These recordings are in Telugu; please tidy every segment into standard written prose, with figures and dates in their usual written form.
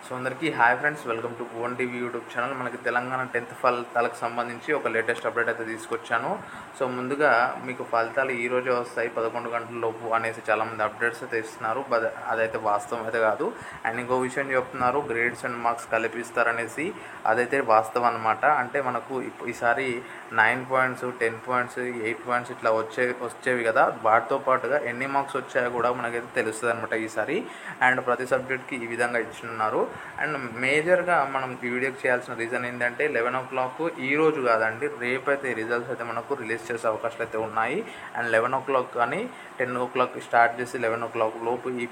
సో అందరికీ hi friends, welcome to own TV YouTube channel. మనకి తెలంగాణ 10th ఫలితాలకు సంబంధించి ఒక లేటెస్ట్ అప్డేట్ అయితే తీసుకొచ్చాను. సో ముందుగా మీకు ఫలితాలు ఈ రోజే వస్తాయి 11 గంటల లోపు అనేసి చాలామంది అప్డేట్స్ అయితే ఇస్తున్నారు. అదైతే వాస్తవం అయితే కాదు. అండ్ ఇంకో విషయం చెప్తున్నారు, గ్రేడ్స్ అండ్ మార్క్స్ కలిపిస్తారనేసి. అదైతే వాస్తవం అనమాట. అంటే మనకు ఈసారి 9 పాయింట్స్, 10 పాయింట్స్, 8 పాయింట్స్ ఇట్లా వచ్చేవి కదా, వాటితో పాటుగా ఎన్ని మార్క్స్ వచ్చాయో కూడా మనకైతే తెలుస్తుంది అనమాట ఈసారి. అండ్ ప్రతి సబ్జెక్ట్కి ఈ విధంగా ఇచ్చిన్నారు. అండ్ మేజర్గా మనం ఈ వీడియోకి చేయాల్సిన రీజన్ ఏంటంటే 11 o'clock ఈ రోజు కాదండి, రేపు అయితే రిజల్ట్స్ అయితే మనకు రిలీజ్ చేసే అవకాశాలు అయితే ఉన్నాయి. అండ్ 11 o'clock కానీ 10 o'clock స్టార్ట్ చేసి 11 o'clock లోపు ఈ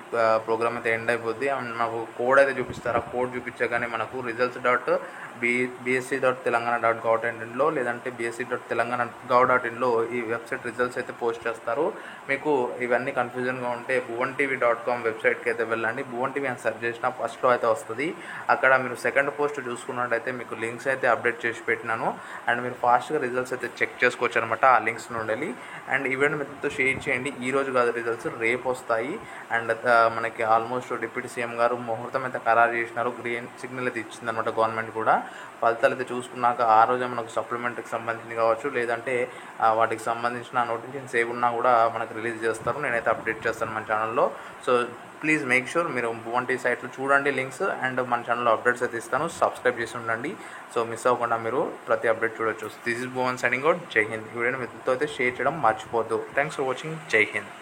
ప్రోగ్రామ్ అయితే ఎండ్ అయిపోద్ది. అండ్ మనకు కోడ్ అయితే చూపిస్తారు. ఆ కోడ్ చూపించగానే మనకు results.bsc.telangana.gov.in లేదంటే bsc.telangana.gov.in ఈ వెబ్సైట్ రిజల్ట్స్ అయితే పోస్ట్ చేస్తారు. మీకు ఇవన్నీ కన్ఫ్యూజన్గా ఉంటే bhuvan.tv.com వెబ్సైట్కి అయితే వెళ్ళండి. bhuvan TV అని సెర్చ్ చేసినా ఫస్ట్లో అయితే వస్తుంది. అక్కడ మీరు సెకండ్ పోస్ట్ చూసుకున్నట్టయితే మీకు లింక్స్ అయితే అప్డేట్ చేసి పెట్టినాను. అండ్ మీరు ఫాస్ట్గా రిజల్ట్స్ అయితే చెక్ చేసుకోవచ్చు అనమాట ఆ లింక్స్ నుండి. అండ్ ఈవెంట్ మీతో షేర్ చేయండి. ఈ రోజు కాదు, రిజల్ట్స్ రేపు వస్తాయి. అండ్ మనకి ఆల్మోస్ట్ డిప్యూటీ సీఎం గారు ముహూర్తం అయితే ఖరారు చేసినారు. గ్రీన్ సిగ్నల్ అయితే ఇచ్చిందనమాట గవర్నమెంట్ కూడా. ఫలితాలు అయితే చూసుకున్నాక ఆ రోజే మనకు సప్లిమెంట్కి సంబంధించి కావచ్చు, లేదంటే వాటికి సంబంధించిన నోటిఫికేషన్స్ ఏమున్నా కూడా మనకు రిలీజ్ చేస్తారు. నేనైతే అప్డేట్ చేస్తాను మన ఛానల్లో. సో ప్లీజ్ మేక్ షూర్ మీరు బువన్ టీవీ సైట్లో చూడండి లింక్స్. అండ్ మన ఛానల్లో అప్డేట్స్ అయితే ఇస్తాను, సబ్స్క్రైబ్ చేసి ఉండండి. సో మిస్ అవ్వకుండా మీరు ప్రతి అప్డేట్ చూడొచ్చు. This is Bhuvan signing out. జై హింద్. ఈ వీడియోని మీతో అయితే షేర్ చేయడం మర్చిపోద్దు. Thanks for watching. జై హింద్.